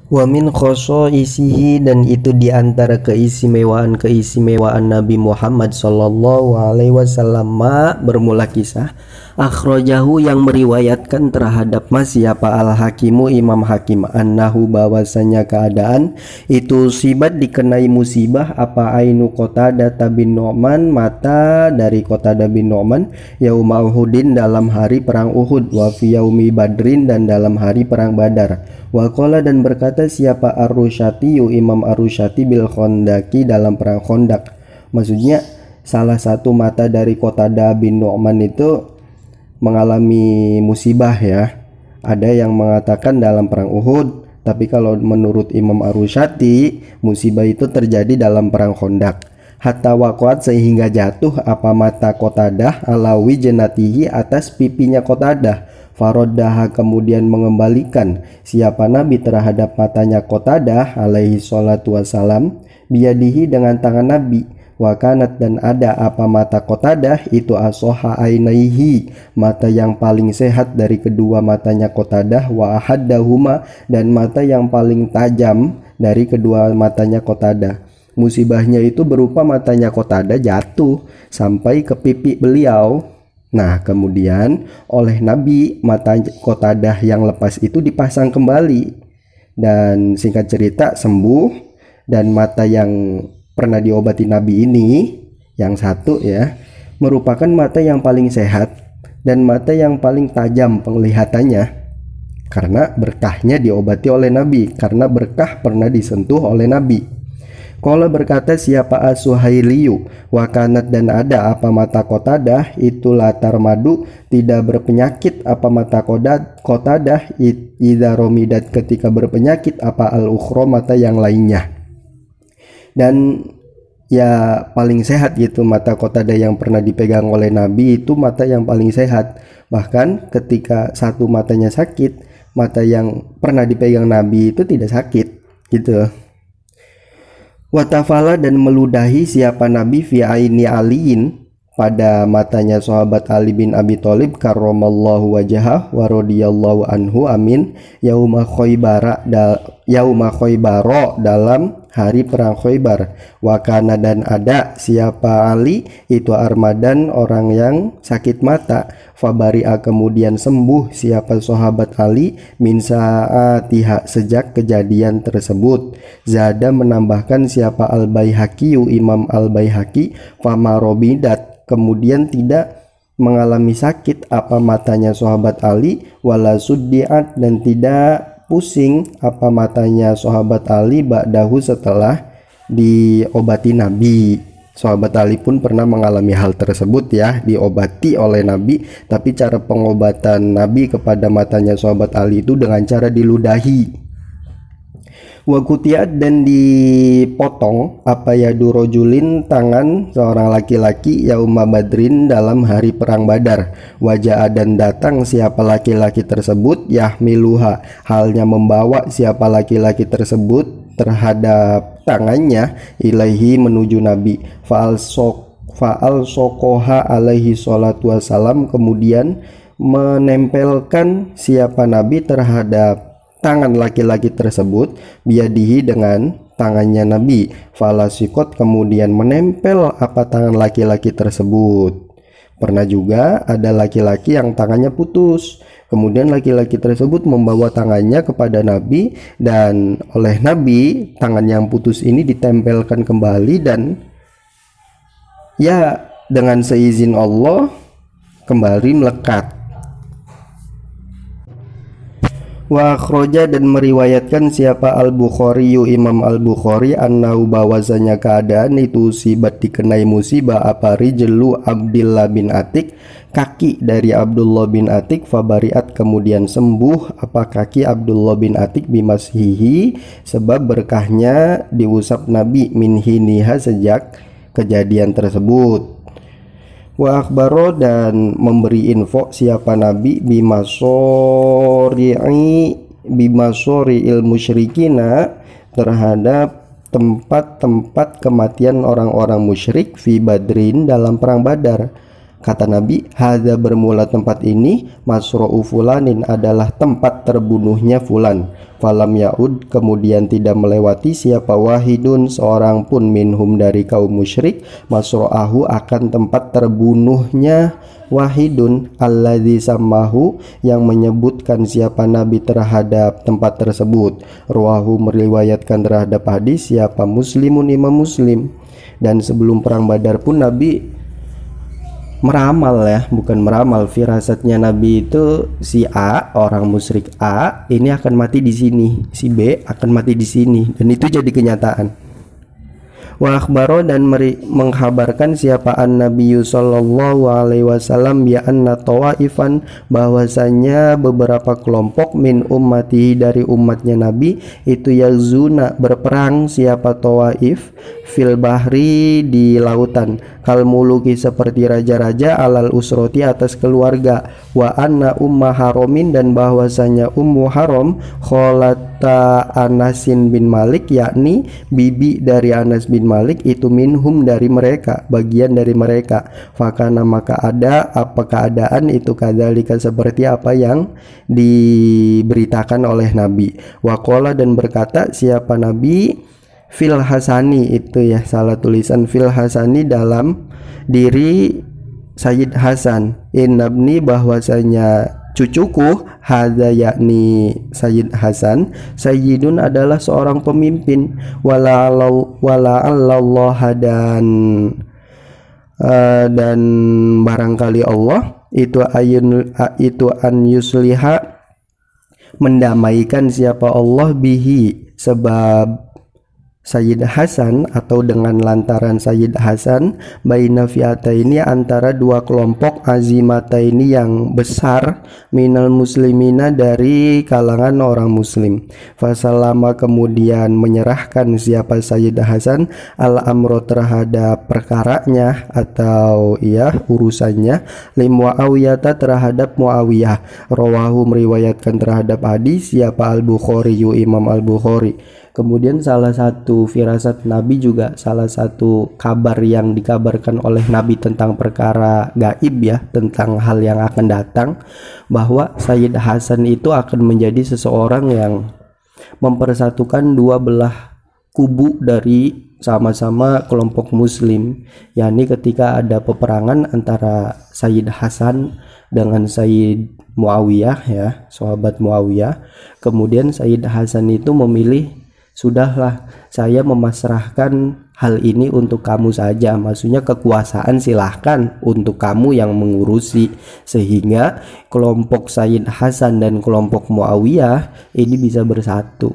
Wa min khosoisihi, dan itu diantara keistimewaan Nabi Muhammad Sallallahu Alaihi Wasallam, bermula kisah akhrajahu yang meriwayatkan terhadap siapa al-hakimu Imam Hakim, annahu bahwasanya keadaan itu sibat dikenai musibah apa ainu Qatadah bin Nu'man, mata dari Qatadah bin Nu'man, yauma Uhudin dalam hari perang Uhud, wa fi yaumi Badrin dan dalam hari perang Badar. Waqala dan berkata siapa Ar-Rusyati, Imam Ar-Rusyati, bil Khondaki dalam perang Khondak. Maksudnya salah satu mata dari Qatadah bin Nu'man itu mengalami musibah ya. Ada yang mengatakan dalam perang Uhud, tapi kalau menurut Imam Ar-Rusyati musibah itu terjadi dalam perang Khondak. Hatta waqat sehingga jatuh apa mata Qatadah ala wijnatihi atas pipinya Qatadah. Faroddaha kemudian mengembalikan siapa Nabi terhadap matanya Qatadah alaihi salatu wassalam, biyadihi dengan tangan Nabi. Wakanat dan ada apa mata Qatadah itu asoha ainaihi, mata yang paling sehat dari kedua matanya Qatadah, wa ahaddahuma dan mata yang paling tajam dari kedua matanya Qatadah. Musibahnya itu berupa matanya Qatadah jatuh sampai ke pipi beliau. Nah kemudian oleh Nabi mata Qatadah yang lepas itu dipasang kembali, dan singkat cerita sembuh. Dan mata yang pernah diobati Nabi ini, yang satu ya, merupakan mata yang paling sehat dan mata yang paling tajam penglihatannya, karena berkahnya diobati oleh Nabi, karena berkah pernah disentuh oleh Nabi. Qala berkata siapa As-Suhailiyu, wakanat dan ada apa mata Qatadah itu latar madu tidak berpenyakit apa mata Qatadah idza romidat ketika berpenyakit apa al-ukhra mata yang lainnya. Dan ya paling sehat gitu, mata Qatadah yang pernah dipegang oleh Nabi itu mata yang paling sehat. Bahkan ketika satu matanya sakit, mata yang pernah dipegang Nabi itu tidak sakit gitu. Watafala dan meludahi siapa Nabi fi aini aliin pada matanya sahabat Ali bin Abi Thalib karramallahu wajhah wa radhiyallahu anhu amin, yauma Khaybara dalam hari perang Khaybar. Wakana dan ada siapa Ali itu armadan orang yang sakit mata, fabari'a kemudian sembuh siapa sahabat Ali min saatiha sejak kejadian tersebut. Zada menambahkan siapa Al-Baihaqi Imam Al-Baihaqi famarobidat kemudian tidak mengalami sakit apa matanya sahabat Ali, wala suddiat dan tidak pusing apa matanya sahabat Ali ba'dahu setelah diobati Nabi. Sahabat Ali pun pernah mengalami hal tersebut ya, diobati oleh Nabi, tapi cara pengobatan Nabi kepada matanya sahabat Ali itu dengan cara diludahi. Wakutiat dan dipotong apa ya durojulin tangan seorang laki-laki yauma badrin dalam hari perang Badar. Wajah dan datang siapa laki-laki tersebut yahmiluha halnya membawa siapa laki-laki tersebut terhadap tangannya ilaihi menuju Nabi. Fa'al sokoha alaihi salatu wassalam kemudian menempelkan siapa Nabi terhadap tangan laki-laki tersebut biadihi dengan tangannya Nabi. Falasikot kemudian menempel apa tangan laki-laki tersebut. Pernah juga ada laki-laki yang tangannya putus, kemudian laki-laki tersebut membawa tangannya kepada Nabi, dan oleh Nabi tangan yang putus ini ditempelkan kembali, dan ya dengan seizin Allah kembali melekat. Wa akhraja dan meriwayatkan siapa Al-Bukhari Imam Al-Bukhari annahu bahwasanya keadaan itu sibat dikenai musibah apa rijlu Abdullah bin Atik, kaki dari Abdullah bin Atik, fabariat kemudian sembuh apa kaki Abdullah bin Atik bimashihi sebab berkahnya diusap Nabi min hiniha sejak kejadian tersebut. Wa akhbaro dan memberi info siapa Nabi bimasori'il musyrikina terhadap tempat-tempat kematian orang-orang musyrik fi badrin dalam perang Badar. Kata Nabi, hadza bermula tempat ini, masra'u fulanin adalah tempat terbunuhnya fulan. Falam yaud, kemudian tidak melewati siapa wahidun seorang pun minhum dari kaum musyrik, masra'ahu akan tempat terbunuhnya wahidun alladzi sammahu, yang menyebutkan siapa Nabi terhadap tempat tersebut. Ruwahu meriwayatkan terhadap hadis siapa Muslimun, Imam Muslim. Dan sebelum perang Badar pun Nabi meramal, ya bukan meramal, firasatnya Nabi itu si A, orang musyrik A ini akan mati di sini, si B akan mati di sini, dan itu jadi kenyataan. Wa akhbaro, dan mengkhabarkan siapa an-Nabi sallallahu alaihi wasallam bi anna tawaifan, bahwasanya beberapa kelompok min ummati dari umatnya Nabi itu yazuna berperang siapa tawaif fil bahri di lautan, kal muluki seperti raja-raja, alal usroti atas keluarga, wa anna umma haromin, dan bahwasanya ummu haram kholata Anasin bin Malik, yakni bibi dari Anas bin Malik, itu minhum dari mereka, bagian dari mereka. Fakana, maka ada apa keadaan itu kadzalika seperti apa yang diberitakan oleh Nabi. Waqala, dan berkata siapa Nabi fil hasani, itu ya salah tulisan, fil hasani dalam diri Sayyid Hasan, innabni bahwasanya cucuku, hadza yakni Sayyid Hasan, sayyidun adalah seorang pemimpin, wala Allah, dan barangkali Allah itu an yusliha mendamaikan siapa Allah bihi sebab Sayyid Hasan, atau dengan lantaran Sayyid Hasan, baina fi'ata ini antara dua kelompok azimata ini yang besar, minal muslimina dari kalangan orang muslim. Fasalama, kemudian menyerahkan siapa Sayyid Hasan al-amro terhadap perkaranya atau ya urusannya, li Muawiyah terhadap Muawiyah. Rawahu meriwayatkan terhadap hadis siapa Al-Bukhari, Imam Al-Bukhari. Kemudian salah satu firasat Nabi juga, salah satu kabar yang dikabarkan oleh Nabi tentang perkara gaib ya, tentang hal yang akan datang, bahwa Sayyid Hasan itu akan menjadi seseorang yang mempersatukan dua belah kubu dari sama-sama kelompok muslim, yakni ketika ada peperangan antara Sayyid Hasan dengan Sayyid Muawiyah ya, sahabat Muawiyah. Kemudian Sayyid Hasan itu memilih, sudahlah saya memasrahkan hal ini untuk kamu saja, maksudnya kekuasaan silahkan untuk kamu yang mengurusi, sehingga kelompok Sayyid Hasan dan kelompok Muawiyah ini bisa bersatu.